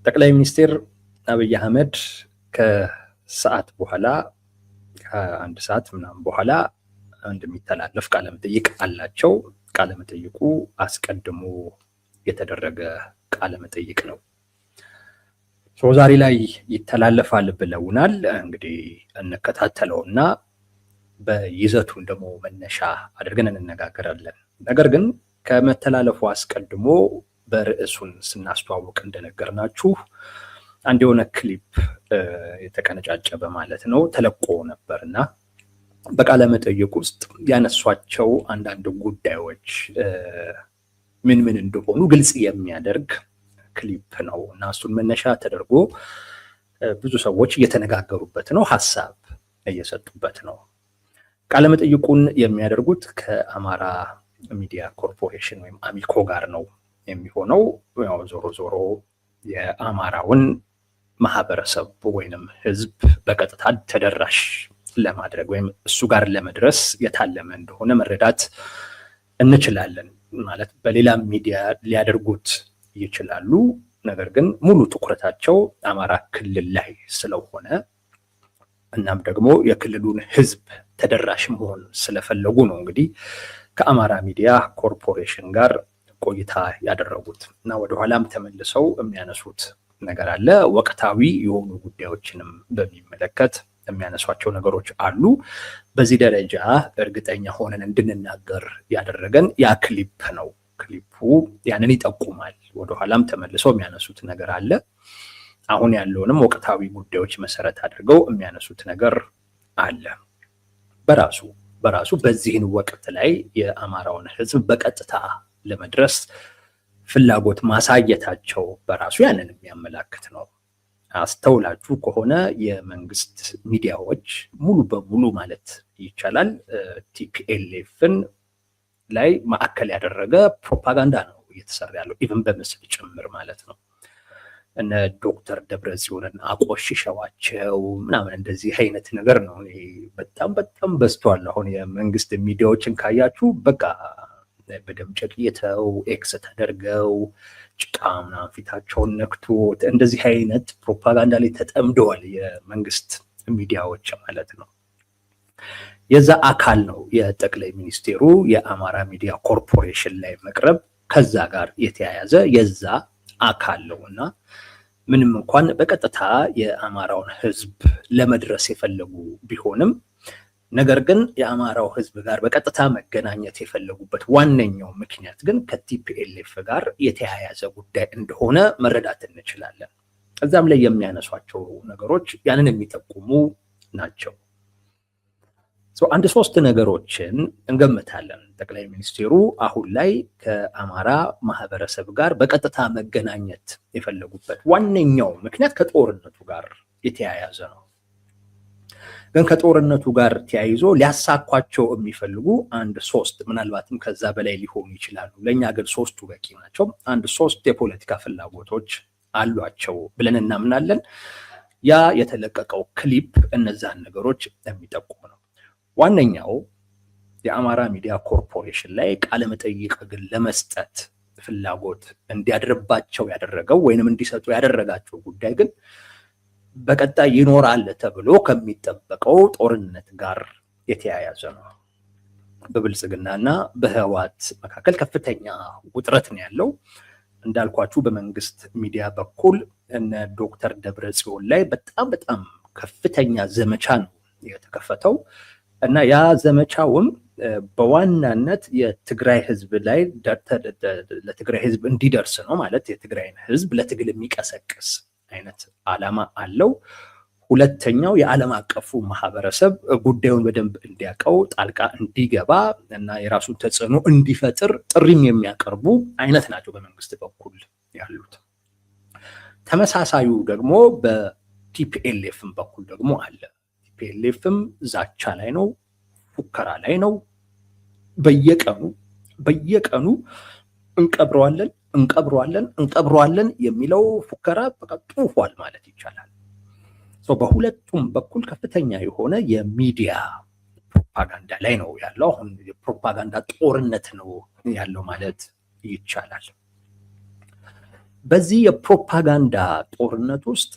ጠቅላይ ሚኒስትር አብይ አህመድ ከሰዓት በኋላ ከአንድ ሰዓት ምናምን በኋላ እንደሚተላለፍ ቃለ መጠይቅ አላቸው። ቃለ መጠይቁ አስቀድሞ የተደረገ ቃለ መጠይቅ ነው። ዛሬ ላይ ይተላለፋል ብለውናል። እንግዲህ እንከታተለውና በይዘቱን ደግሞ መነሻ አድርገን እንነጋገራለን። ነገር ግን ከመተላለፉ አስቀድሞ በርዕሱን ስናስተዋውቅ እንደነገርናችሁ አንድ የሆነ ክሊፕ የተቀነጫጨበ ማለት ነው ተለቆ ነበርና በቃለ መጠይቅ ውስጥ ያነሷቸው አንዳንድ ጉዳዮች ምን ምን እንደሆኑ ግልጽ የሚያደርግ ክሊፕ ነው እና እሱን መነሻ ተደርጎ ብዙ ሰዎች እየተነጋገሩበት ነው፣ ሀሳብ እየሰጡበት ነው። ቃለ መጠይቁን የሚያደርጉት ከአማራ ሚዲያ ኮርፖሬሽን ወይም አሚኮ ጋር ነው የሚሆነው። ያው ዞሮ ዞሮ የአማራውን ማህበረሰብ ወይንም ህዝብ በቀጥታ ተደራሽ ለማድረግ ወይም እሱ ጋር ለመድረስ የታለመ እንደሆነ መረዳት እንችላለን። ማለት በሌላ ሚዲያ ሊያደርጉት ይችላሉ፣ ነገር ግን ሙሉ ትኩረታቸው አማራ ክልል ላይ ስለሆነ እናም ደግሞ የክልሉን ህዝብ ተደራሽ መሆን ስለፈለጉ ነው እንግዲህ ከአማራ ሚዲያ ኮርፖሬሽን ጋር ቆይታ ያደረጉት እና ወደኋላም ተመልሰው የሚያነሱት ነገር አለ። ወቅታዊ የሆኑ ጉዳዮችንም በሚመለከት የሚያነሷቸው ነገሮች አሉ። በዚህ ደረጃ እርግጠኛ ሆነን እንድንናገር ያደረገን ያ ክሊፕ ነው። ክሊፑ ያንን ይጠቁማል። ወደኋላም ተመልሰው የሚያነሱት ነገር አለ። አሁን ያለውንም ወቅታዊ ጉዳዮች መሰረት አድርገው የሚያነሱት ነገር አለ። በራሱ በዚህን ወቅት ላይ የአማራውን ህዝብ በቀጥታ ለመድረስ ፍላጎት ማሳየታቸው በራሱ ያንን የሚያመላክት ነው። አስተውላችሁ ከሆነ የመንግስት ሚዲያዎች ሙሉ በሙሉ ማለት ይቻላል ቲፒኤልኤፍን ላይ ማዕከል ያደረገ ፕሮፓጋንዳ ነው እየተሰራ ያለው፣ ኢቭን በምስል ጭምር ማለት ነው። እነ ዶክተር ደብረጽዮንን አቆሽሸዋቸው ምናምን እንደዚህ አይነት ነገር ነው። በጣም በዝቷል። አሁን የመንግስት ሚዲያዎችን ካያችሁ በቃ በደም ጨቅይተው ኤክስ ተደርገው ጭቃ ምናምን ፊታቸውን ነክቶ እንደዚህ አይነት ፕሮፓጋንዳ ላይ ተጠምደዋል የመንግስት ሚዲያዎች ማለት ነው። የዛ አካል ነው የጠቅላይ ሚኒስቴሩ የአማራ ሚዲያ ኮርፖሬሽን ላይ መቅረብ፣ ከዛ ጋር የተያያዘ የዛ አካል ነው እና ምንም እንኳን በቀጥታ የአማራውን ህዝብ ለመድረስ የፈለጉ ቢሆንም ነገር ግን የአማራው ህዝብ ጋር በቀጥታ መገናኘት የፈለጉበት ዋነኛው ምክንያት ግን ከቲፒኤልኤፍ ጋር የተያያዘ ጉዳይ እንደሆነ መረዳት እንችላለን። እዛም ላይ የሚያነሷቸው ነገሮች ያንን የሚጠቁሙ ናቸው። አንድ ሶስት ነገሮችን እንገምታለን። ጠቅላይ ሚኒስትሩ አሁን ላይ ከአማራ ማህበረሰብ ጋር በቀጥታ መገናኘት የፈለጉበት ዋነኛው ምክንያት ከጦርነቱ ጋር የተያያዘ ነው። ግን ከጦርነቱ ጋር ተያይዞ ሊያሳኳቸው የሚፈልጉ አንድ ሶስት ምናልባትም ከዛ በላይ ሊሆኑ ይችላሉ። ለእኛ ግን ሶስቱ በቂ ናቸው። አንድ ሶስት የፖለቲካ ፍላጎቶች አሏቸው ብለን እናምናለን። ያ የተለቀቀው ክሊፕ እነዛን ነገሮች የሚጠቁም ነው። ዋነኛው የአማራ ሚዲያ ኮርፖሬሽን ላይ ቃለመጠይቅ ግን ለመስጠት ፍላጎት እንዲያድርባቸው ያደረገው ወይንም እንዲሰጡ ያደረጋቸው ጉዳይ ግን በቀጣይ ይኖራል ተብሎ ከሚጠበቀው ጦርነት ጋር የተያያዘ ነው። በብልጽግናና በህወሓት መካከል ከፍተኛ ውጥረት ነው ያለው። እንዳልኳችሁ በመንግስት ሚዲያ በኩል እነ ዶክተር ደብረጽዮን ላይ በጣም ከፍተኛ ዘመቻ ነው የተከፈተው እና ያ ዘመቻውም በዋናነት የትግራይ ህዝብ ላይ ለትግራይ ህዝብ እንዲደርስ ነው። ማለት የትግራይን ህዝብ ለትግል የሚቀሰቅስ አይነት ዓላማ አለው። ሁለተኛው የዓለም አቀፉ ማህበረሰብ ጉዳዩን በደንብ እንዲያውቀው ጣልቃ እንዲገባ እና የራሱን ተጽዕኖ እንዲፈጥር ጥሪም የሚያቀርቡ አይነት ናቸው በመንግስት በኩል ያሉት። ተመሳሳዩ ደግሞ በቲፒኤልኤፍም በኩል ደግሞ አለ። ቲፒኤልኤፍም ዛቻ ላይ ነው፣ ፉከራ ላይ ነው። በየቀኑ እንቀብረዋለን የሚለው ፉከራ በቃ ጡፏል ማለት ይቻላል። በሁለቱም በኩል ከፍተኛ የሆነ የሚዲያ ፕሮፓጋንዳ ላይ ነው ያለው። አሁን የፕሮፓጋንዳ ጦርነት ነው ያለው ማለት ይቻላል። በዚህ የፕሮፓጋንዳ ጦርነት ውስጥ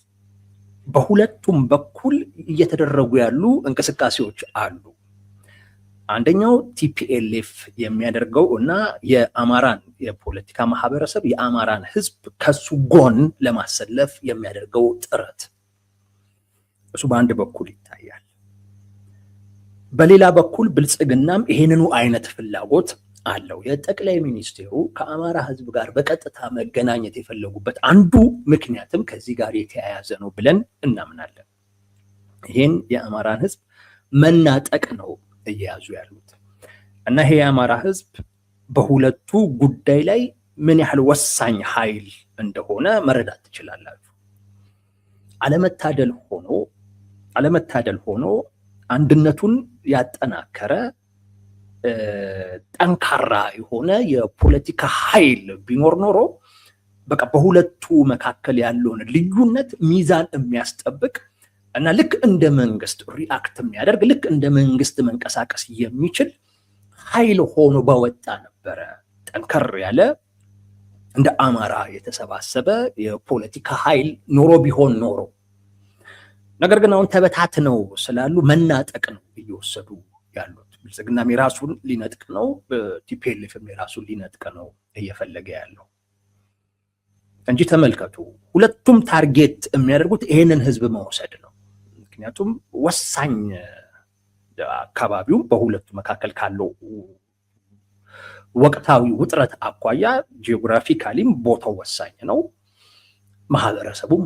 በሁለቱም በኩል እየተደረጉ ያሉ እንቅስቃሴዎች አሉ። አንደኛው ቲፒኤልኤፍ የሚያደርገው እና የአማራን የፖለቲካ ማህበረሰብ የአማራን ህዝብ ከሱ ጎን ለማሰለፍ የሚያደርገው ጥረት እሱ በአንድ በኩል ይታያል። በሌላ በኩል ብልጽግናም ይሄንኑ አይነት ፍላጎት አለው። የጠቅላይ ሚኒስቴሩ ከአማራ ህዝብ ጋር በቀጥታ መገናኘት የፈለጉበት አንዱ ምክንያትም ከዚህ ጋር የተያያዘ ነው ብለን እናምናለን። ይሄን የአማራን ህዝብ መናጠቅ ነው እየያዙ ያሉት እና ይሄ የአማራ ህዝብ በሁለቱ ጉዳይ ላይ ምን ያህል ወሳኝ ኃይል እንደሆነ መረዳት ትችላላችሁ። አለመታደል ሆኖ አንድነቱን ያጠናከረ ጠንካራ የሆነ የፖለቲካ ኃይል ቢኖር ኖሮ በቃ በሁለቱ መካከል ያለውን ልዩነት ሚዛን የሚያስጠብቅ እና ልክ እንደ መንግስት ሪአክት የሚያደርግ ልክ እንደ መንግስት መንቀሳቀስ የሚችል ኃይል ሆኖ በወጣ ነበረ። ጠንከር ያለ እንደ አማራ የተሰባሰበ የፖለቲካ ኃይል ኖሮ ቢሆን ኖሮ። ነገር ግን አሁን ተበታትነው ስላሉ መናጠቅ ነው እየወሰዱ ያሉት። ብልጽግናም የራሱን ሊነጥቅ ነው፣ ቲፒኤልኤፍም የራሱን ሊነጥቅ ነው እየፈለገ ያለው እንጂ ተመልከቱ፣ ሁለቱም ታርጌት የሚያደርጉት ይሄንን ህዝብ መውሰድ ነው። ምክንያቱም ወሳኝ አካባቢውም በሁለቱ መካከል ካለው ወቅታዊ ውጥረት አኳያ ጂኦግራፊካሊም ቦታው ወሳኝ ነው፣ ማህበረሰቡም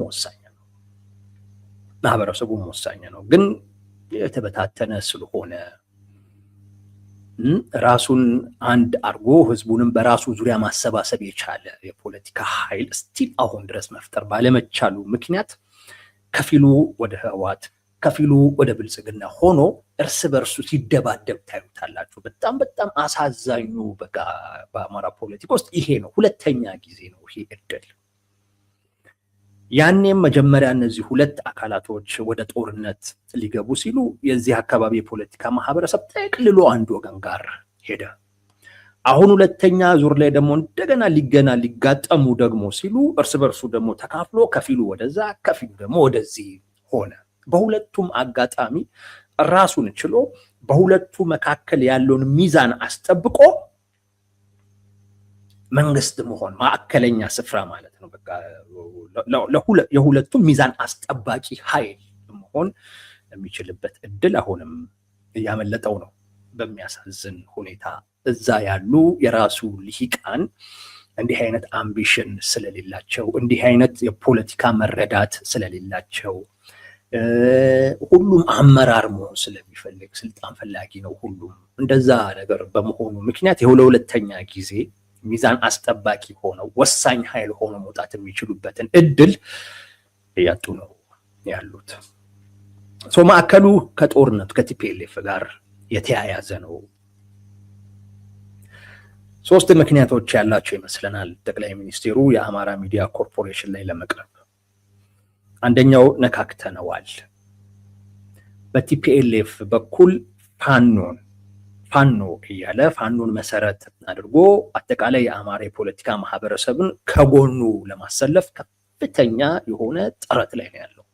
ወሳኝ ነው። ግን የተበታተነ ስለሆነ ራሱን አንድ አርጎ ህዝቡንም በራሱ ዙሪያ ማሰባሰብ የቻለ የፖለቲካ ኃይል ስቲል አሁን ድረስ መፍጠር ባለመቻሉ ምክንያት ከፊሉ ወደ ህወሓት ከፊሉ ወደ ብልጽግና ሆኖ እርስ በርሱ ሲደባደብ ታዩታላችሁ። በጣም አሳዛኙ በአማራ ፖለቲካ ውስጥ ይሄ ነው። ሁለተኛ ጊዜ ነው ይሄ እድል። ያኔም መጀመሪያ እነዚህ ሁለት አካላቶች ወደ ጦርነት ሊገቡ ሲሉ የዚህ አካባቢ የፖለቲካ ማህበረሰብ ጠቅልሎ አንድ ወገን ጋር ሄደ። አሁን ሁለተኛ ዙር ላይ ደግሞ እንደገና ሊጋጠሙ ደግሞ ሲሉ እርስ በርሱ ደግሞ ተካፍሎ ከፊሉ ወደዛ ከፊሉ ደግሞ ወደዚህ ሆነ። በሁለቱም አጋጣሚ ራሱን ችሎ በሁለቱ መካከል ያለውን ሚዛን አስጠብቆ መንግስት መሆን ማዕከለኛ ስፍራ ማለት ነው። በቃ የሁለቱም ሚዛን አስጠባቂ ኃይል መሆን የሚችልበት እድል አሁንም እያመለጠው ነው። በሚያሳዝን ሁኔታ እዛ ያሉ የራሱ ልሂቃን እንዲህ አይነት አምቢሽን ስለሌላቸው፣ እንዲህ አይነት የፖለቲካ መረዳት ስለሌላቸው፣ ሁሉም አመራር መሆን ስለሚፈልግ ስልጣን ፈላጊ ነው ሁሉም እንደዛ ነገር በመሆኑ ምክንያት ለሁለተኛ ጊዜ ሚዛን አስጠባቂ ሆነው ወሳኝ ኃይል ሆነው መውጣት የሚችሉበትን እድል እያጡ ነው ያሉት። ማዕከሉ ከጦርነቱ ከቲፒኤልኤፍ ጋር የተያያዘ ነው። ሶስት ምክንያቶች ያላቸው ይመስለናል ጠቅላይ ሚኒስቴሩ የአማራ ሚዲያ ኮርፖሬሽን ላይ ለመቅረብ። አንደኛው ነካክተነዋል። በቲፒኤልኤፍ በኩል ፋኖ እያለ ፋኖን መሰረት አድርጎ አጠቃላይ የአማራ የፖለቲካ ማህበረሰብን ከጎኑ ለማሰለፍ ከፍተኛ የሆነ ጥረት ላይ ነው ያለው።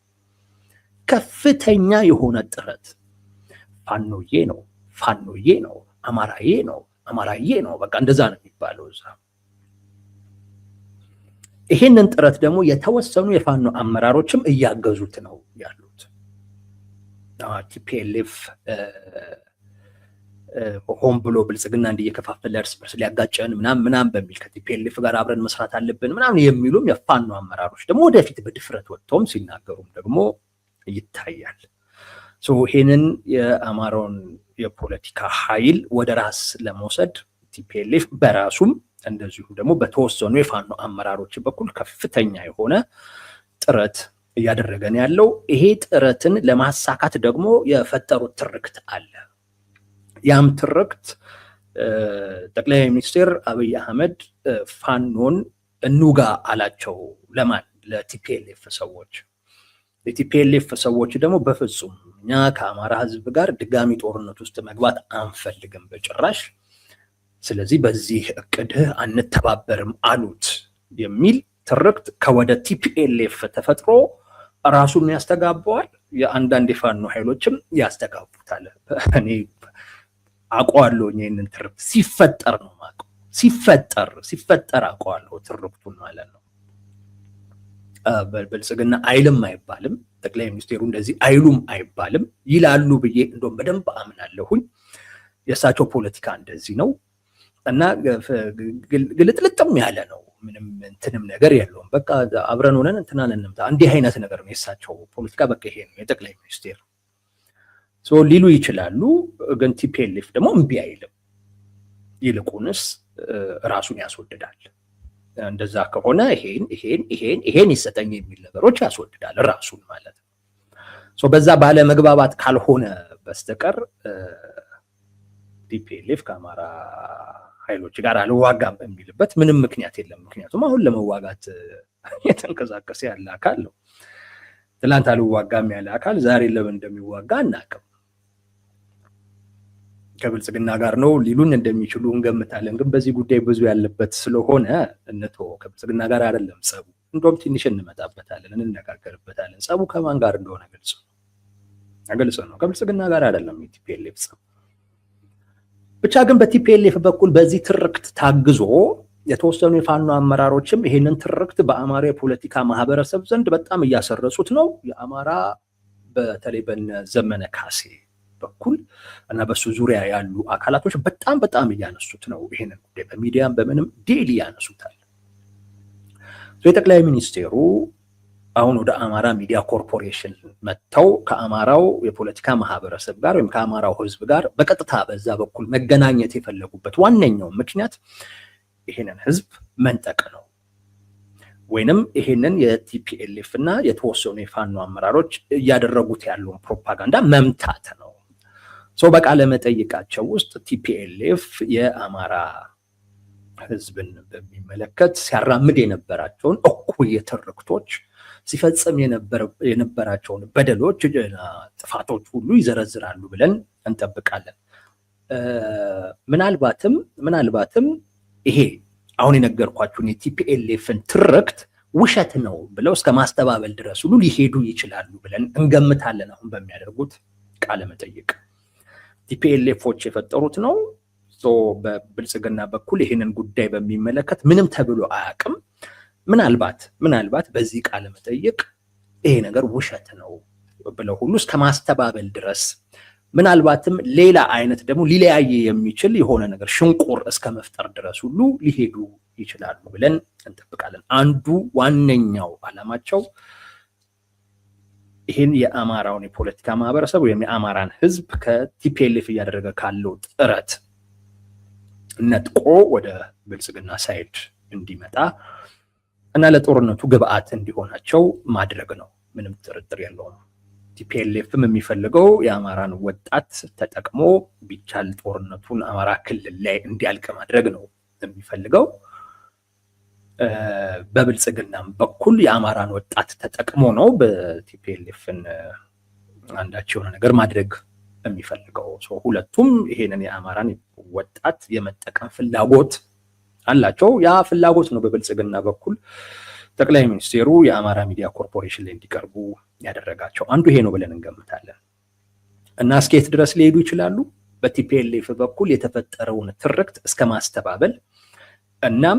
ከፍተኛ የሆነ ጥረት። ፋኖዬ ነው፣ አማራዬ ነው፣ በቃ እንደዛ ነው የሚባለው እዛ። ይሄንን ጥረት ደግሞ የተወሰኑ የፋኖ አመራሮችም እያገዙት ነው ያሉት። ቲፒኤልኤፍ ሆን ብሎ ብልጽግና እንዲየከፋፈለ እርስ በርስ ሊያጋጨን ምናምን በሚል ከቲፒኤልኤፍ ጋር አብረን መስራት አለብን ምናምን የሚሉም የፋኖ አመራሮች ደግሞ ወደፊት በድፍረት ወጥተውም ሲናገሩም ደግሞ ይታያል። ይሄንን የአማራውን የፖለቲካ ኃይል ወደ ራስ ለመውሰድ ቲፒኤልኤፍ በራሱም እንደዚሁ ደግሞ በተወሰኑ የፋኖ አመራሮች በኩል ከፍተኛ የሆነ ጥረት እያደረገን ያለው። ይሄ ጥረትን ለማሳካት ደግሞ የፈጠሩት ትርክት አለ። ያም ትርክት ጠቅላይ ሚኒስትር አብይ አህመድ ፋኖን እንውጋ አላቸው። ለማን? ለቲፒኤልኤፍ ሰዎች። የቲፒኤልኤፍ ሰዎች ደግሞ በፍጹም እኛ ከአማራ ህዝብ ጋር ድጋሚ ጦርነት ውስጥ መግባት አንፈልግም በጭራሽ፣ ስለዚህ በዚህ እቅድህ አንተባበርም አሉት የሚል ትርክት ከወደ ቲፒኤልኤፍ ተፈጥሮ ራሱን ያስተጋባዋል። የአንዳንድ የፋኖ ኃይሎችም ያስተጋቡታል። እኔ አውቀዋለሁ ይህንን ትርክት ሲፈጠር ነው የማውቀው። ሲፈጠር አውቀዋለሁ ትርክቱን ማለት ነው። ብልጽግና አይልም አይባልም፣ ጠቅላይ ሚኒስቴሩ እንደዚህ አይሉም አይባልም። ይላሉ ብዬ እንደውም በደንብ አምናለሁኝ። የእሳቸው ፖለቲካ እንደዚህ ነው እና ግልጥልጥም ያለ ነው። ምንም እንትንም ነገር የለውም። በቃ አብረን ሆነን እንትናን እንምታ፣ እንዲህ አይነት ነገር ነው የእሳቸው ፖለቲካ። በቃ ይሄ ነው የጠቅላይ ሚኒስቴር ሊሉ ይችላሉ። ግን ቲፒኤልኤፍ ደግሞ እምቢ አይልም፣ ይልቁንስ ራሱን ያስወድዳል። እንደዛ ከሆነ ይሄን ይሰጠኝ የሚል ነገሮች ያስወድዳል ራሱን ማለት ነው። በዛ ባለ መግባባት ካልሆነ በስተቀር ቲፒኤልኤፍ ከአማራ ኃይሎች ጋር አልዋጋም የሚልበት ምንም ምክንያት የለም። ምክንያቱም አሁን ለመዋጋት የተንቀሳቀሰ ያለ አካል ነው። ትላንት አልዋጋም ያለ አካል ዛሬ ለምን እንደሚዋጋ አናውቅም። ከብልጽግና ጋር ነው ሊሉን እንደሚችሉ እንገምታለን። ግን በዚህ ጉዳይ ብዙ ያለበት ስለሆነ ከብልጽግና ጋር አይደለም ጸቡ። እንደውም ትንሽ እንመጣበታለን፣ እንነጋገርበታለን። ጸቡ ከማን ጋር እንደሆነ ግልጽ ነው። ከብልጽግና ጋር አይደለም የቲፒኤልኤፍ ጸቡ። ብቻ ግን በቲፒኤልኤፍ በኩል በዚህ ትርክት ታግዞ የተወሰኑ የፋኖ አመራሮችም ይሄንን ትርክት በአማራ የፖለቲካ ማህበረሰብ ዘንድ በጣም እያሰረጹት ነው። የአማራ በተለይ በነ ዘመነ ካሴ በኩል እና በሱ ዙሪያ ያሉ አካላቶች በጣም እያነሱት ነው። ይሄንን ጉዳይ በሚዲያም በምንም ዴሊ ያነሱታል። የጠቅላይ ሚኒስቴሩ አሁን ወደ አማራ ሚዲያ ኮርፖሬሽን መጥተው ከአማራው የፖለቲካ ማህበረሰብ ጋር ወይም ከአማራው ህዝብ ጋር በቀጥታ በዛ በኩል መገናኘት የፈለጉበት ዋነኛው ምክንያት ይሄንን ህዝብ መንጠቅ ነው፣ ወይንም ይሄንን የቲፒኤልኤፍ እና የተወሰኑ የፋኖ አመራሮች እያደረጉት ያለውን ፕሮፓጋንዳ መምታት ነው። በቃለ መጠይቃቸው ውስጥ ቲፒኤልኤፍ የአማራ ህዝብን በሚመለከት ሲያራምድ የነበራቸውን እኩይ ትርክቶች፣ ሲፈጽም የነበራቸውን በደሎች፣ ጥፋቶች ሁሉ ይዘረዝራሉ ብለን እንጠብቃለን። ምናልባትም ይሄ አሁን የነገርኳችሁን የቲፒኤልኤፍን ትርክት ውሸት ነው ብለው እስከ ማስተባበል ድረስ ሁሉ ሊሄዱ ይችላሉ ብለን እንገምታለን። አሁን በሚያደርጉት ቃለ መጠይቅ ቲፒኤልኤፎች የፈጠሩት ነው። በብልጽግና በኩል ይሄንን ጉዳይ በሚመለከት ምንም ተብሎ አያውቅም። ምናልባት በዚህ ቃለ መጠይቅ ይሄ ነገር ውሸት ነው ብለው ሁሉ እስከ ማስተባበል ድረስ፣ ምናልባትም ሌላ አይነት ደግሞ ሊለያየ የሚችል የሆነ ነገር ሽንቁር እስከ መፍጠር ድረስ ሁሉ ሊሄዱ ይችላሉ ብለን እንጠብቃለን። አንዱ ዋነኛው ዓላማቸው ይህን የአማራውን የፖለቲካ ማህበረሰብ ወይም የአማራን ህዝብ ከቲፒኤልኤፍ እያደረገ ካለው ጥረት ነጥቆ ወደ ብልጽግና ሳይድ እንዲመጣ እና ለጦርነቱ ግብአት እንዲሆናቸው ማድረግ ነው። ምንም ጥርጥር የለውም። ቲፒኤልኤፍም የሚፈልገው የአማራን ወጣት ተጠቅሞ ቢቻል ጦርነቱን አማራ ክልል ላይ እንዲያልቅ ማድረግ ነው የሚፈልገው። በብልጽግናም በኩል የአማራን ወጣት ተጠቅሞ ነው በቲፒኤልኤፍን አንዳች የሆነ ነገር ማድረግ የሚፈልገው። ሁለቱም ይሄንን የአማራን ወጣት የመጠቀም ፍላጎት አላቸው። ያ ፍላጎት ነው በብልጽግና በኩል ጠቅላይ ሚኒስቴሩ የአማራ ሚዲያ ኮርፖሬሽን ላይ እንዲቀርቡ ያደረጋቸው። አንዱ ይሄ ነው ብለን እንገምታለን። እና እስከየት ድረስ ሊሄዱ ይችላሉ? በቲፒኤልኤፍ በኩል የተፈጠረውን ትርክት እስከ ማስተባበል፣ እናም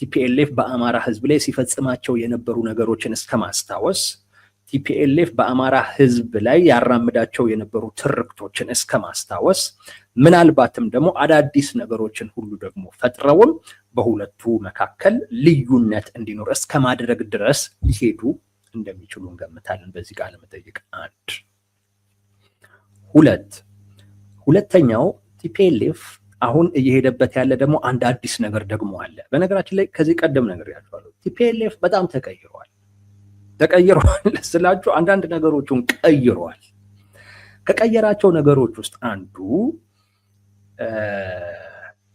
ቲፒኤልኤፍ በአማራ ህዝብ ላይ ሲፈጽማቸው የነበሩ ነገሮችን እስከ ማስታወስ፣ ቲፒኤልኤፍ በአማራ ህዝብ ላይ ያራምዳቸው የነበሩ ትርክቶችን እስከ ማስታወስ፣ ምናልባትም ደግሞ አዳዲስ ነገሮችን ሁሉ ደግሞ ፈጥረውም በሁለቱ መካከል ልዩነት እንዲኖር እስከ ማድረግ ድረስ ሊሄዱ እንደሚችሉ እንገምታለን። በዚህ ቃለ መጠይቅ አንድ ሁለተኛው ቲፒኤልኤፍ አሁን እየሄደበት ያለ ደግሞ አንድ አዲስ ነገር ደግሞ አለ። በነገራችን ላይ ከዚህ ቀደም ነገር ያለው ቲፒኤልኤፍ በጣም ተቀይሯል ስላችሁ አንዳንድ ነገሮችን ቀይሯል። ከቀየራቸው ነገሮች ውስጥ አንዱ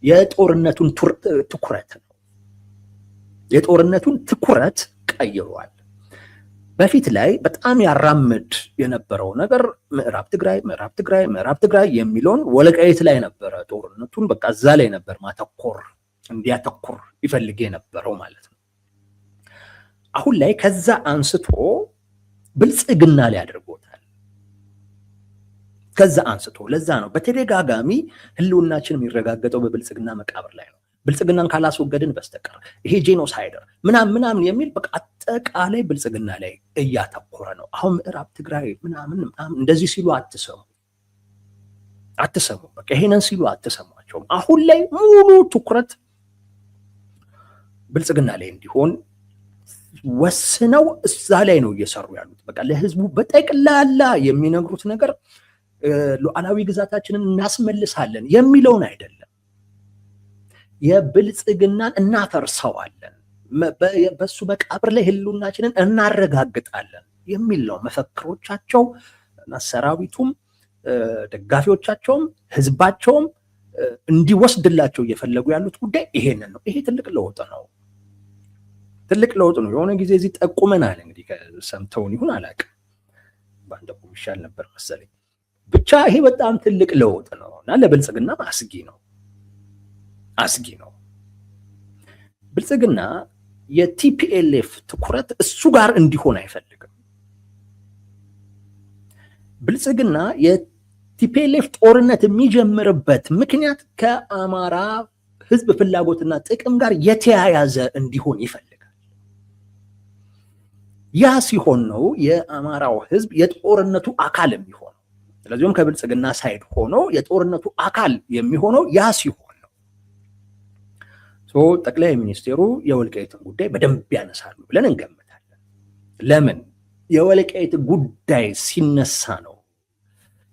የጦርነቱን ትኩረት ነው። የጦርነቱን ትኩረት ቀይሯል። በፊት ላይ በጣም ያራምድ የነበረው ነገር ምዕራብ ትግራይ የሚለውን ወልቃይት ላይ ነበረ። ጦርነቱን በቃ እዛ ላይ ነበር እንዲያተኩር ይፈልግ የነበረው ማለት ነው። አሁን ላይ ከዛ አንስቶ ብልጽግና ላይ አድርጎታል። ከዛ አንስቶ ለዛ ነው በተደጋጋሚ ህልውናችን የሚረጋገጠው በብልጽግና መቃብር ላይ ነው። ብልጽግናን ካላስወገድን በስተቀር ይሄ ጄኖሳይደር ምናምን የሚል በቃ አጠቃላይ ብልጽግና ላይ እያተኮረ ነው። አሁን ምዕራብ ትግራይ ምናምን እንደዚህ ሲሉ አትሰሙ። በቃ ይሄንን ሲሉ አትሰሟቸውም። አሁን ላይ ሙሉ ትኩረት ብልጽግና ላይ እንዲሆን ወስነው እዛ ላይ ነው እየሰሩ ያሉት። በቃ ለህዝቡ በጠቅላላ የሚነግሩት ነገር ሉዓላዊ ግዛታችንን እናስመልሳለን የሚለውን አይደለም፣ የብልጽግናን እናፈርሰዋለን፣ በሱ መቃብር ላይ ህልውናችንን እናረጋግጣለን የሚል ነው መፈክሮቻቸው። ሰራዊቱም ደጋፊዎቻቸውም ህዝባቸውም እንዲወስድላቸው እየፈለጉ ያሉት ጉዳይ ይሄንን ነው። ይሄ ትልቅ ለውጥ ነው። የሆነ ጊዜ እዚህ ጠቁመናል። እንግዲህ ሰምተውን ይሁን አላውቅም፣ በአንድ በኩል ይሻል ነበር መሰለኝ። ብቻ ይሄ በጣም ትልቅ ለውጥ ነው እና ለብልጽግና አስጊ ነው። ብልጽግና የቲፒኤልኤፍ ትኩረት እሱ ጋር እንዲሆን አይፈልግም። ብልጽግና የቲፒኤልኤፍ ጦርነት የሚጀምርበት ምክንያት ከአማራ ህዝብ ፍላጎትና ጥቅም ጋር የተያያዘ እንዲሆን ይፈልጋል። ያ ሲሆን ነው የአማራው ህዝብ የጦርነቱ አካል የሚሆነው። ስለዚህም ከብልጽግና ሳይድ ሆኖ የጦርነቱ አካል የሚሆነው ያ ሲሆን ነው። ጠቅላይ ሚኒስቴሩ የወልቃይትን ጉዳይ በደንብ ያነሳሉ ብለን እንገምታለን። ለምን? የወልቃይት ጉዳይ ሲነሳ ነው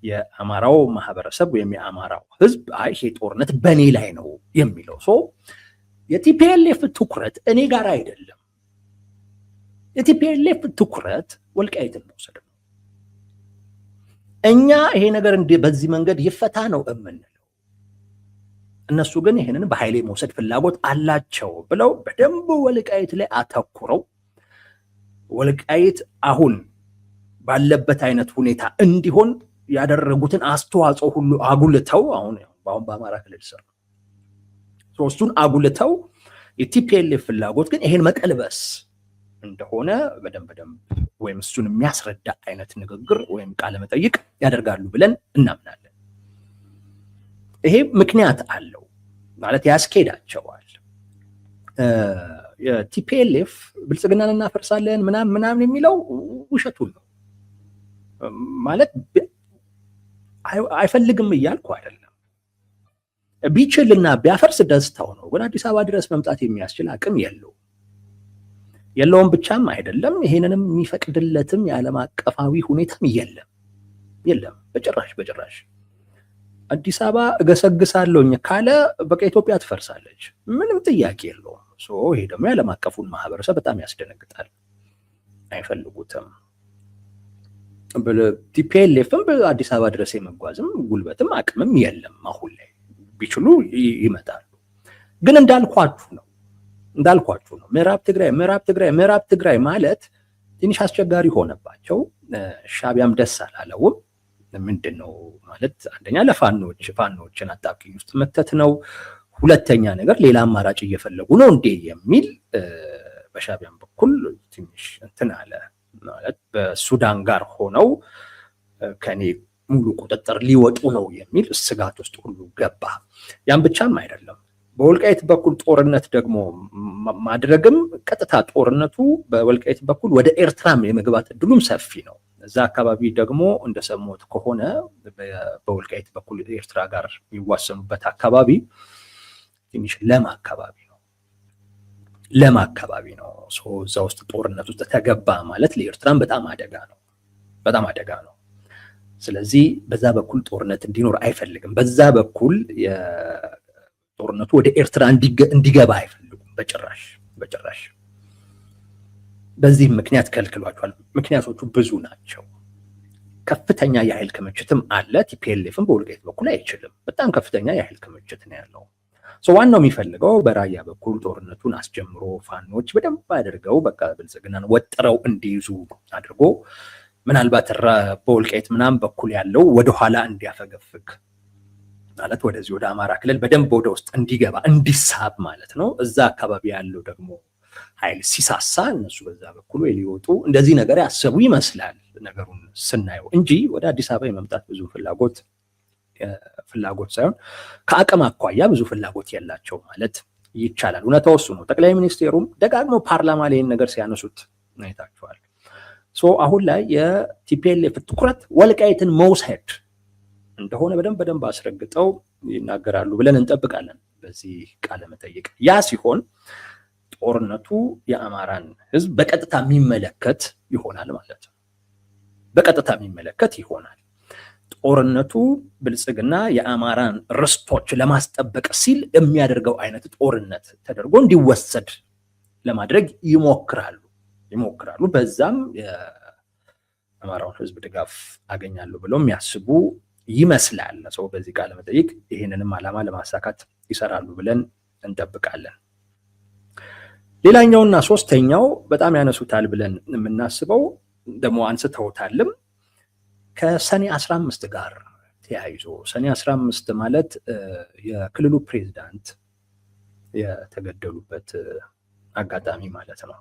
የአማራው ማህበረሰብ ወይም የአማራው ህዝብ ይሄ ጦርነት በእኔ ላይ ነው የሚለው። የቲፒኤልኤፍ ትኩረት እኔ ጋር አይደለም። የቲፒኤልኤፍ ትኩረት ወልቃይትን መውሰድ ነው። እኛ ይሄ ነገር በዚህ መንገድ ይፈታ ነው የምንለው። እነሱ ግን ይሄንን በኃይሌ መውሰድ ፍላጎት አላቸው ብለው በደንብ ወልቃይት ላይ አተኩረው ወልቃይት አሁን ባለበት አይነት ሁኔታ እንዲሆን ያደረጉትን አስተዋጽኦ ሁሉ አጉልተው አሁን በአማራ ክልል ስር እሱን አጉልተው የቲፒኤልኤፍ ፍላጎት ግን ይሄን መቀልበስ እንደሆነ በደንብ ወይም እሱን የሚያስረዳ አይነት ንግግር ወይም ቃለ መጠይቅ ያደርጋሉ ብለን እናምናለን። ይሄ ምክንያት አለው ማለት ያስኬዳቸዋል። የቲፒኤልኤፍ ብልጽግናን እናፈርሳለን ምናምን የሚለው ውሸቱን ነው ማለት አይፈልግም እያልኩ አይደለም። ቢችልና ቢያፈርስ ደስታው ነው። ግን አዲስ አበባ ድረስ መምጣት የሚያስችል አቅም የለውም ብቻም አይደለም፣ ይሄንንም የሚፈቅድለትም የዓለም አቀፋዊ ሁኔታም የለም በጭራሽ። አዲስ አበባ እገሰግሳለሁኝ ካለ በቃ ኢትዮጵያ ትፈርሳለች፣ ምንም ጥያቄ የለውም። ይሄ ደግሞ የዓለም አቀፉን ማህበረሰብ በጣም ያስደነግጣል፣ አይፈልጉትም። ቲፒኤልኤፍም በአዲስ አበባ ድረስ የመጓዝም ጉልበትም አቅምም የለም። አሁን ላይ ቢችሉ ይመጣሉ። ግን እንዳልኳችሁ ነው ምዕራብ ትግራይ ማለት ትንሽ አስቸጋሪ ሆነባቸው። ሻቢያም ደስ አላለውም። ምንድነው ማለት አንደኛ ፋኖችን አጣብቂኝ ውስጥ መተት ነው። ሁለተኛ ነገር ሌላ አማራጭ እየፈለጉ ነው እንዴ የሚል በሻቢያም በኩል ትንሽ እንትን አለ ማለት በሱዳን ጋር ሆነው ከኔ ሙሉ ቁጥጥር ሊወጡ ነው የሚል ስጋት ውስጥ ሁሉ ገባ። ያን ብቻም አይደለም፣ በወልቃይት በኩል ጦርነት ደግሞ ማድረግም ቀጥታ ጦርነቱ በወልቃይት በኩል ወደ ኤርትራም የመግባት እድሉም ሰፊ ነው። እዛ አካባቢ ደግሞ እንደሰሙት ከሆነ በወልቃይት በኩል ኤርትራ ጋር የሚዋሰኑበት አካባቢ ትንሽ ለም አካባቢ ነው። እዛ ውስጥ ጦርነት ውስጥ ተገባ ማለት ለኤርትራም በጣም አደጋ ነው። ስለዚህ በዛ በኩል ጦርነት እንዲኖር አይፈልግም። በዛ በኩል ጦርነቱ ወደ ኤርትራ እንዲገባ አይፈልጉም በጭራሽ። በዚህ ምክንያት ከልክሏቸዋል። ምክንያቶቹ ብዙ ናቸው። ከፍተኛ የኃይል ክምችትም አለ። ቲፒኤልኤፍም በወልቃይት በኩል አይችልም። በጣም ከፍተኛ የኃይል ክምችት ነው ያለው። ዋናው የሚፈልገው በራያ በኩል ጦርነቱን አስጀምሮ ፋኖች በደንብ አድርገው በቃ ብልጽግናን ወጥረው እንዲይዙ አድርጎ ምናልባት በወልቃይት ምናምን በኩል ያለው ወደኋላ እንዲያፈገፍግ ማለት ወደዚህ ወደ አማራ ክልል በደንብ ወደ ውስጥ እንዲገባ እንዲሳብ ማለት ነው። እዛ አካባቢ ያለው ደግሞ ኃይል ሲሳሳ እነሱ በዛ በኩል ሊወጡ እንደዚህ ነገር ያሰቡ ይመስላል ነገሩን ስናየው እንጂ ወደ አዲስ አበባ የመምጣት ብዙ ፍላጎት ሳይሆን ከአቅም አኳያ ብዙ ፍላጎት የላቸው ማለት ይቻላል። እውነታው እሱ ነው። ጠቅላይ ሚኒስቴሩም ደጋግሞ ፓርላማ ላይ ነገር ሲያነሱት አይታችኋል። አሁን ላይ የቲፒኤልኤፍ ትኩረት ወልቃይትን መውሰድ እንደሆነ በደንብ አስረግጠው ይናገራሉ ብለን እንጠብቃለን በዚህ ቃለ መጠይቅ። ያ ሲሆን ጦርነቱ የአማራን ህዝብ በቀጥታ የሚመለከት ይሆናል ማለት ነው። በቀጥታ የሚመለከት ይሆናል። ጦርነቱ ብልጽግና የአማራን ርስቶች ለማስጠበቅ ሲል የሚያደርገው አይነት ጦርነት ተደርጎ እንዲወሰድ ለማድረግ ይሞክራሉ። በዛም የአማራውን ህዝብ ድጋፍ አገኛለሁ ብለው የሚያስቡ ይመስላል። በዚህ ቃለ መጠይቅ ይህንንም ዓላማ ለማሳካት ይሰራሉ ብለን እንጠብቃለን። ሌላኛውና ሶስተኛው በጣም ያነሱታል ብለን የምናስበው ደግሞ አንስተውታልም ከሰኔ 15 ጋር ተያይዞ ሰኔ 15 ማለት የክልሉ ፕሬዝዳንት የተገደሉበት አጋጣሚ ማለት ነው።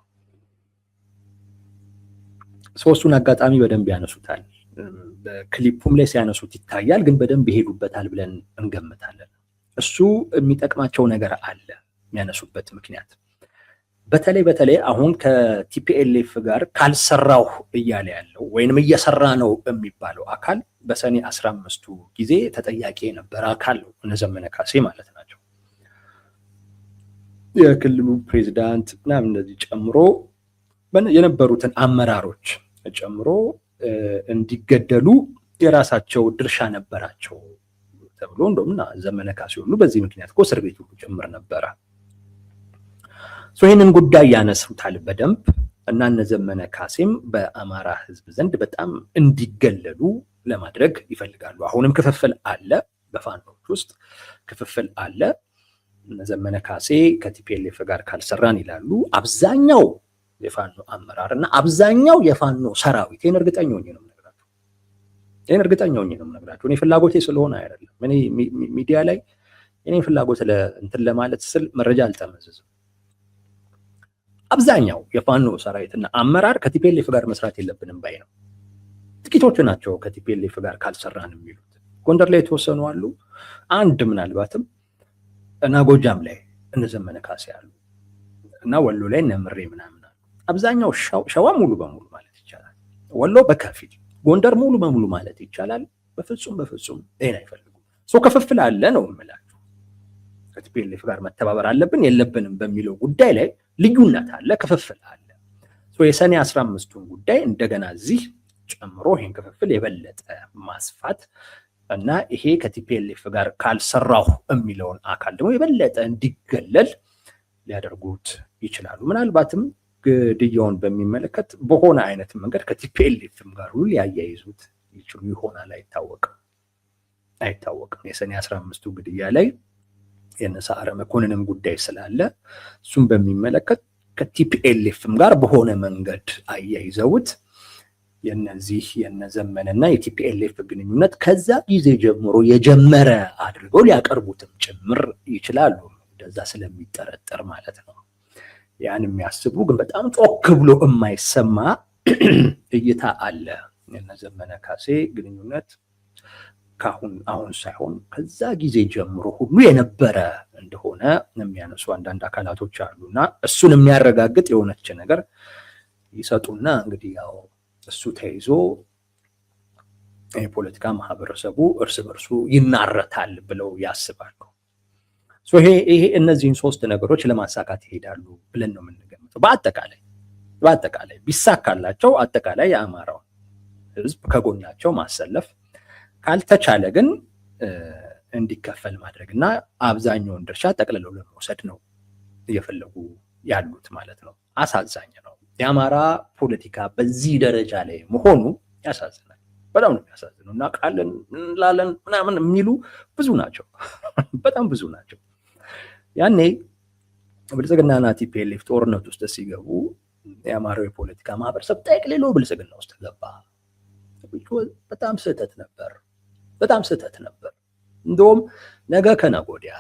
ሶስቱን አጋጣሚ በደንብ ያነሱታል። በክሊፑም ላይ ሲያነሱት ይታያል፣ ግን በደንብ ይሄዱበታል ብለን እንገምታለን። እሱ የሚጠቅማቸው ነገር አለ የሚያነሱበት ምክንያት። በተለይ አሁን ከቲፒኤልኤፍ ጋር ካልሰራው እያለ ያለው ወይንም እየሰራ ነው የሚባለው አካል በሰኔ 15ቱ ጊዜ ተጠያቂ የነበረ አካል ነው። እነ ዘመነ ካሴ ማለት ናቸው። የክልሉ ፕሬዝዳንት ምናምን እንደዚህ ጨምሮ የነበሩትን አመራሮች ጨምሮ እንዲገደሉ የራሳቸው ድርሻ ነበራቸው ተብሎ እንደውም ዘመነ ካሴ ሁሉ በዚህ ምክንያት እኮ እስር ቤት ሁሉ ጭምር ነበረ። ይህንን ጉዳይ ያነሱታል በደንብ እና እነ ዘመነ ካሴም በአማራ ህዝብ ዘንድ በጣም እንዲገለሉ ለማድረግ ይፈልጋሉ። አሁንም ክፍፍል አለ፣ በፋኖች ውስጥ ክፍፍል አለ። እነ ዘመነ ካሴ ከቲፒኤልኤፍ ጋር ካልሰራን ይላሉ አብዛኛው የፋኖ አመራር እና አብዛኛው የፋኖ ሰራዊት። ይህን እርግጠኛ ሆኜ ነው የምነግራቸው። እኔ ፍላጎቴ ስለሆነ አይደለም። እኔ ሚዲያ ላይ እኔ ፍላጎት እንትን ለማለት ስል መረጃ አልጠመዝዝም። አብዛኛው የፋኖ ሰራዊትና አመራር ከቲፒኤልኤፍ ጋር መስራት የለብንም ባይ ነው። ጥቂቶቹ ናቸው ከቲፒኤልኤፍ ጋር ካልሰራን የሚሉት። ጎንደር ላይ የተወሰኑ አሉ፣ አንድ ምናልባትም እና ጎጃም ላይ እነ ዘመነ ካሴ አሉ እና ወሎ ላይ እነ ምሬ ምናምን አሉ። አብዛኛው ሸዋ ሙሉ በሙሉ ማለት ይቻላል፣ ወሎ በከፊል፣ ጎንደር ሙሉ በሙሉ ማለት ይቻላል በፍጹም ይሄን አይፈልጉም። ክፍፍል አለ ነው የምላችሁ። ከቲፒኤልኤፍ ጋር መተባበር አለብን የለብንም በሚለው ጉዳይ ላይ ልዩነት አለ፣ ክፍፍል አለ። የሰኔ 15ቱን ጉዳይ እንደገና እዚህ ጨምሮ ይሄን ክፍፍል የበለጠ ማስፋት እና ይሄ ከቲፒኤልኤፍ ጋር ካልሰራሁ የሚለውን አካል ደግሞ የበለጠ እንዲገለል ሊያደርጉት ይችላሉ። ምናልባትም ግድያውን በሚመለከት በሆነ አይነት መንገድ ከቲፒኤልኤፍም ጋር ሁሉ ሊያያይዙት ይችሉ ይሆናል፣ አይታወቅም። የሰኔ 15ቱ ግድያ ላይ የነሳረ መኮንንም ጉዳይ ስላለ እሱም በሚመለከት ከቲፒኤልኤፍም ጋር በሆነ መንገድ አያይዘውት የነዚህ የነዘመነና የቲፒኤልኤፍ ግንኙነት ከዛ ጊዜ ጀምሮ የጀመረ አድርገው ሊያቀርቡትም ጭምር ይችላሉ፣ እንደዛ ስለሚጠረጠር ማለት ነው። ያን የሚያስቡ ግን በጣም ጮክ ብሎ የማይሰማ እይታ አለ። የነዘመነ ካሴ ግንኙነት አሁን ሳይሆን ከዛ ጊዜ ጀምሮ ሁሉ የነበረ እንደሆነ የሚያነሱ አንዳንድ አካላቶች አሉና እሱን የሚያረጋግጥ የሆነች ነገር ይሰጡና እንግዲህ ያው እሱ ተይዞ የፖለቲካ ማህበረሰቡ እርስ በርሱ ይናረታል ብለው ያስባሉ። ይሄ እነዚህን ሶስት ነገሮች ለማሳካት ይሄዳሉ ብለን ነው የምንገምተው። በአጠቃላይ ቢሳካላቸው አጠቃላይ የአማራው ህዝብ ከጎናቸው ማሰለፍ፣ ካልተቻለ ግን እንዲከፈል ማድረግና አብዛኛውን ድርሻ ጠቅልለው ለመውሰድ ነው እየፈለጉ ያሉት ማለት ነው። አሳዛኝ ነው። የአማራ ፖለቲካ በዚህ ደረጃ ላይ መሆኑ ያሳዝናል። በጣም ነው የሚያሳዝነው። እና ቃልን እንላለን ምናምን የሚሉ ብዙ ናቸው፣ በጣም ብዙ ናቸው። ያኔ ብልጽግናና ቲፒኤልኤፍ ጦርነት ውስጥ ሲገቡ የአማራው የፖለቲካ ማህበረሰብ ጠቅልሎ ብልጽግና ውስጥ ገባ። በጣም ስህተት ነበር። እንደውም ነገ ከነገ ወዲያ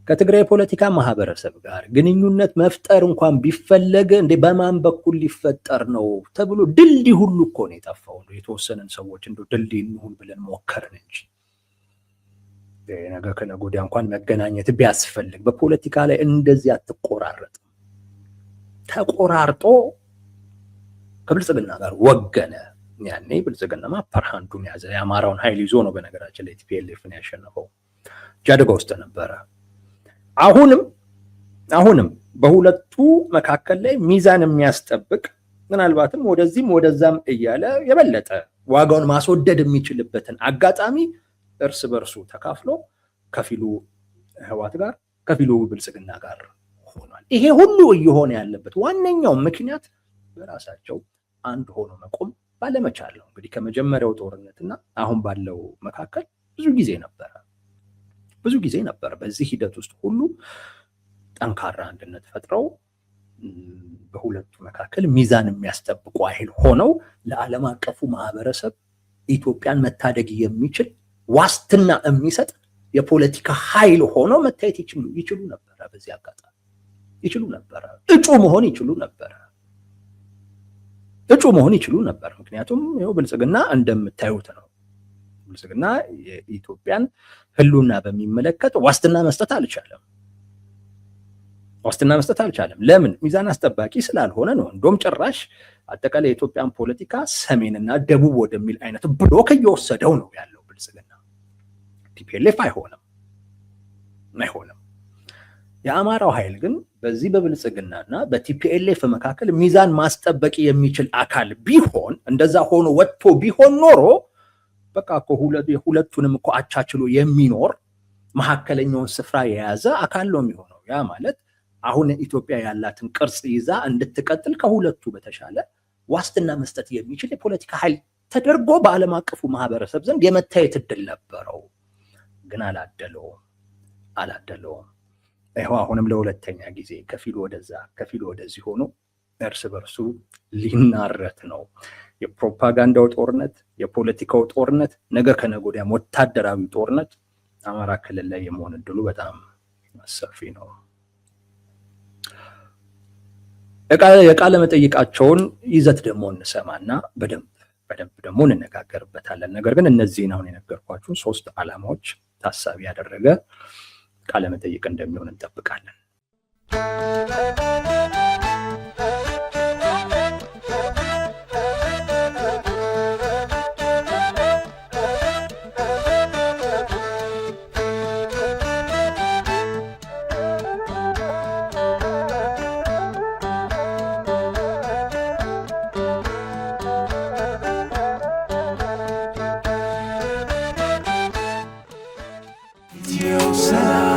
ከትግራይ ፖለቲካ ማህበረሰብ ጋር ግንኙነት መፍጠር እንኳን ቢፈለግ እንደ በማን በኩል ሊፈጠር ነው ተብሎ ድልድይ ሁሉ እኮ ነው የጠፋው። የተወሰነን ሰዎች እንደ ድልድይ እንሁን ብለን ሞከርን እንጂ ነገ ከነገ ወዲያ እንኳን መገናኘት ቢያስፈልግ በፖለቲካ ላይ እንደዚህ አትቆራረጥም። ተቆራርጦ ከብልጽግና ጋር ወገነ። ያኔ ብልጽግናማ ፐርሃንዱን ያዘ። የአማራውን ኃይል ይዞ ነው በነገራችን ላይ ቲፒኤልኤፍን ያሸነፈው። ጃደጋ ውስጥ ነበረ። አሁንም በሁለቱ መካከል ላይ ሚዛን የሚያስጠብቅ ምናልባትም ወደዚህም ወደዛም እያለ የበለጠ ዋጋውን ማስወደድ የሚችልበትን አጋጣሚ እርስ በርሱ ተካፍሎ ከፊሉ ህወሓት ጋር ከፊሉ ብልጽግና ጋር ሆኗል። ይሄ ሁሉ እየሆነ ያለበት ዋነኛው ምክንያት በራሳቸው አንድ ሆኖ መቆም ባለመቻል ነው። እንግዲህ ከመጀመሪያው ጦርነትና አሁን ባለው መካከል ብዙ ጊዜ ነበር። በዚህ ሂደት ውስጥ ሁሉ ጠንካራ አንድነት ፈጥረው በሁለቱ መካከል ሚዛን የሚያስጠብቁ ኃይል ሆነው ለዓለም አቀፉ ማህበረሰብ ኢትዮጵያን መታደግ የሚችል ዋስትና የሚሰጥ የፖለቲካ ኃይል ሆነው መታየት ይችሉ ነበር። በዚህ አጋጣሚ ይችሉ ነበር። እጩ መሆን ይችሉ ነበር። ምክንያቱም ይኸው ብልጽግና እንደምታዩት ነው። ብልጽግና የኢትዮጵያን ህልውና በሚመለከት ዋስትና መስጠት አልቻለም። ለምን? ሚዛን አስጠባቂ ስላልሆነ ነው። እንደውም ጭራሽ አጠቃላይ የኢትዮጵያን ፖለቲካ ሰሜንና ደቡብ ወደሚል አይነት ብሎክ እየወሰደው ነው ያለው ብልጽግና። ቲፒኤልኤፍ አይሆንም። የአማራው ኃይል ግን በዚህ በብልጽግናና በቲፒኤልኤፍ መካከል ሚዛን ማስጠበቅ የሚችል አካል ቢሆን፣ እንደዛ ሆኖ ወጥቶ ቢሆን ኖሮ በቃ እኮ ሁለቱንም እኮ አቻችሎ የሚኖር መካከለኛውን ስፍራ የያዘ አካል ነው የሚሆነው። ያ ማለት አሁን ኢትዮጵያ ያላትን ቅርጽ ይዛ እንድትቀጥል ከሁለቱ በተሻለ ዋስትና መስጠት የሚችል የፖለቲካ ኃይል ተደርጎ በዓለም አቀፉ ማህበረሰብ ዘንድ የመታየት እድል ነበረው። ግን አላደለውም። ይኸው አሁንም ለሁለተኛ ጊዜ ከፊሉ ወደዛ ከፊሉ ወደዚህ ሆኖ እርስ በርሱ ሊናረት ነው። የፕሮፓጋንዳው ጦርነት፣ የፖለቲካው ጦርነት፣ ነገ ከነገ ወዲያም ወታደራዊ ጦርነት አማራ ክልል ላይ የመሆን እድሉ በጣም ሰፊ ነው። የቃለ መጠይቃቸውን ይዘት ደግሞ እንሰማና በደንብ ደግሞ እንነጋገርበታለን። ነገር ግን እነዚህን አሁን የነገርኳችሁን 3 ዓላማዎች ታሳቢ ያደረገ ቃለ መጠይቅ እንደሚሆን እንጠብቃለን። Salam.